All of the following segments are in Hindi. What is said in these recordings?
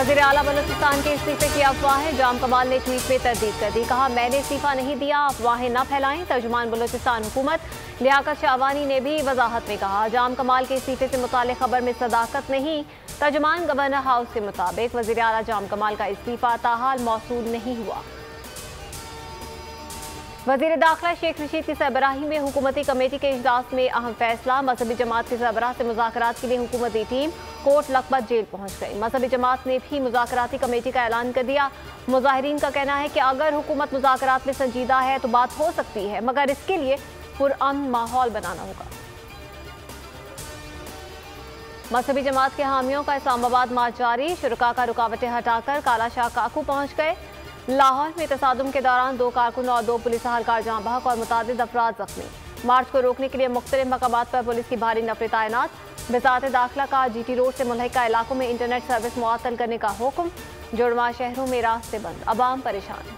वज़ीर आला बलूचिस्तान के इस्तीफे की अफवाहें, जाम कमाल ने ट्वीट में तरदीद कर दी। कहा, मैंने इस्तीफा नहीं दिया, अफवाहें न फैलाएं। तर्जुमान बलूचिस्तान हुकूमत लियाकत शाहवानी ने भी वजाहत में कहा, जाम कमाल के इस्तीफे से मुताल्लिक खबर में सदाकत नहीं। तर्जुमान गवर्नर हाउस के मुताबिक वज़ीर आला जाम कमाल का इस्तीफा ताहाल मौसूल नहीं हुआ। वज़ीर दाखिला शेख रशीद की सरबराही में हुकूमती कमेटी के इजलास में अहम फैसला। मजहबी जमात के सरबराह से मुज़ाकरात के लिए हुकूमती टीम कोट लखपत जेल पहुंच गई। मजहबी जमात ने भी मुज़ाकराती कमेटी का ऐलान कर दिया। मुज़ाहिरीन का कहना है कि अगर हुकूमत मुज़ाकरात में संजीदा है तो बात हो सकती है, मगर इसके लिए पुरअमन माहौल बनाना होगा। मजहबी जमात के हामियों का इस्लामाबाद मार्च जारी। शुरका का रुकावटें हटाकर काला शाह काकू पहुंच गए। लाहौर में तसादुम के दौरान 2 कारकुन और 2 पुलिस एहलकार जाँ बहक और मुतादिद अफराद जख्मी। मार्च को रोकने के लिए मुख्तलिफ मकामात पर पुलिस की भारी नफरी तैनात। वज़ारत दाखिला का GT रोड से मुल्हिका इलाकों में इंटरनेट सर्विस मुअत्तल करने का हुक्म। जुड़वा शहरों में रास्ते बंद, अवाम परेशान।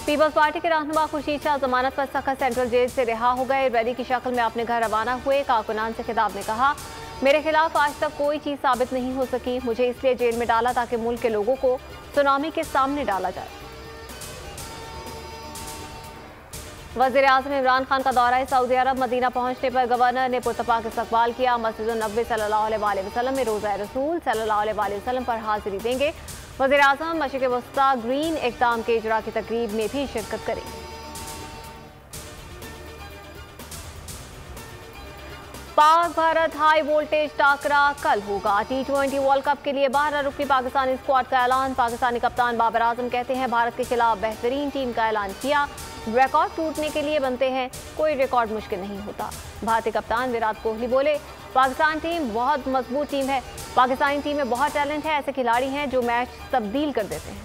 पीपल्स पार्टी के रहनुमा खुर्शीद शाह जमानत पर सखत सेंट्रल जेल से रिहा हो गए। रैली की शक्ल में अपने घर रवाना हुए। कारकुनान से खिताब में कहा, मेरे खिलाफ आज तक कोई चीज साबित नहीं हो सकी, मुझे इसलिए जेल में डाला ताकि मुल्क के लोगों को सुनामी के सामने डाला जाए। वज़ीर आज़म इमरान खान का दौरा सऊदी अरब। मदीना पहुंचने पर गवर्नर ने पुरतपाक इस्तकबाल किया। मस्जिद नबवी सल्लल्लाहु अलैहि वसल्लम में रोज़ा रसूल सल्लल्लाहु अलैहि वसल्लम पर हाजिरी देंगे। वज़ीर आज़म मशरिक़ वस्ता ग्रीन इक़दाम के इजरा की तकरीब में भी शिरकत करेंगे। पाक भारत हाई वोल्टेज टाकरा कल होगा। T20 वर्ल्ड कप के लिए 12 रुकनी पाकिस्तानी स्क्वाड का ऐलान। पाकिस्तानी कप्तान बाबर आजम कहते हैं, भारत के खिलाफ बेहतरीन टीम का ऐलान किया। रिकॉर्ड टूटने के लिए बनते हैं, कोई रिकॉर्ड मुश्किल नहीं होता। भारतीय कप्तान विराट कोहली बोले, पाकिस्तान टीम बहुत मजबूत टीम है। पाकिस्तानी टीम में बहुत टैलेंट है, ऐसे खिलाड़ी हैं जो मैच तब्दील कर देते हैं।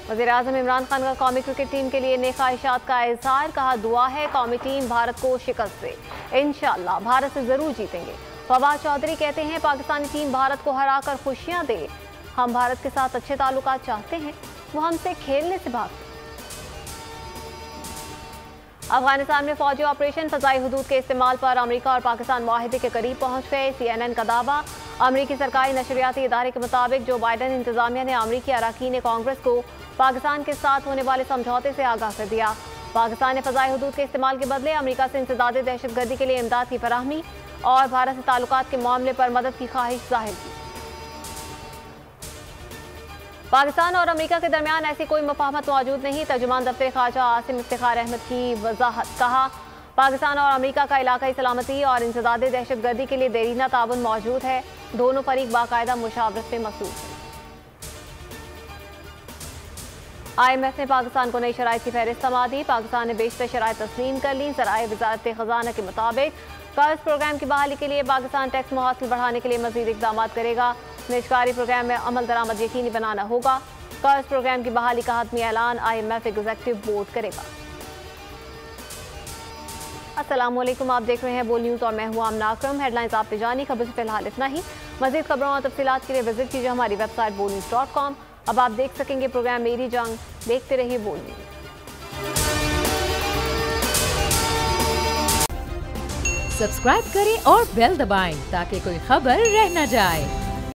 वज़ीर आज़म इमरान खान का कौमी क्रिकेट टीम के लिए नेक ख्वाहिशात का इज़हार। कहा, दुआ है कौमी टीम भारत को शिकस्त दे, इंशाअल्लाह भारत से जरूर जीतेंगे। फवाद चौधरी कहते हैं, पाकिस्तानी टीम भारत को हराकर खुशियां दे। हम भारत के साथ अच्छे ताल्लुकात चाहते हैं, वो हमसे खेलने से भागते। अफगानिस्तान में फौजी ऑपरेशन। फ़ज़ाई हुदूद के इस्तेमाल पर अमेरिका और पाकिस्तान मुआहिदे के करीब पहुंच गए। CNN का दावा। अमेरिकी सरकारी नशरियाती इदारे के मुताबिक जो बाइडन इंतजामिया ने अमेरिकी अरकान कांग्रेस को पाकिस्तान के साथ होने वाले समझौते से आगाह कर दिया। पाकिस्तान ने फ़ज़ाई हुदूद के इस्तेमाल के बदले अमेरिका से इंसदाद दहशतगर्दी के लिए इमदाद की फराहमी और भारत से ताल्लुकात के मामले पर मदद की ख्वाहिश जाहिर की। पाकिस्तान और अमेरिका के दरमियान ऐसी कोई मुफाहमत मौजूद नहीं। तर्जुमान दफ्तर ख़ारजा आसिम इफ्तिखार अहमद की वजाहत। कहा, पाकिस्तान और अमेरिका का इलाकाई सलामती और इंसदाद दहशतगर्दी के लिए देरीना ताउन मौजूद है। दोनों फरीक बाकायदा मुशावरत में मसरूफ हैं। IMF ने पाकिस्तान को नई शराइत की फहरिस्त थमा दी। पाकिस्तान ने बेशतर शराइत तस्लीम कर ली। ज़राए वज़ारत ख़ज़ाना के मुताबिक कर्ज प्रोग्राम की बहाली के लिए पाकिस्तान टैक्स मुहासिल बढ़ाने के लिए मज़ीद इक़दाम करेगा। निजकारी प्रोग्राम में अमल दरामद यकीनी बनाना होगा। कर्ज प्रोग्राम की बहाली का हतमी ऐलान IMF एग्जीक्यूटिव बोर्ड करेगा। अस्सलाम वालेकुम, आप देख रहे हैं बोल न्यूज़ और मैं हूं आमना अकरम। हेडलाइंस आपने जानी, खबर से फिलहाल इतना ही। मज़ीद खबरों और तफसीलात के लिए विजिट कीजिए हमारी वेबसाइट bolnews.com। अब आप देख सकेंगे प्रोग्राम मेरी जंग। देखते रहिए बोल न्यूज़। सब्सक्राइब करें और बेल दबाएं ताकि कोई खबर रह न जाए।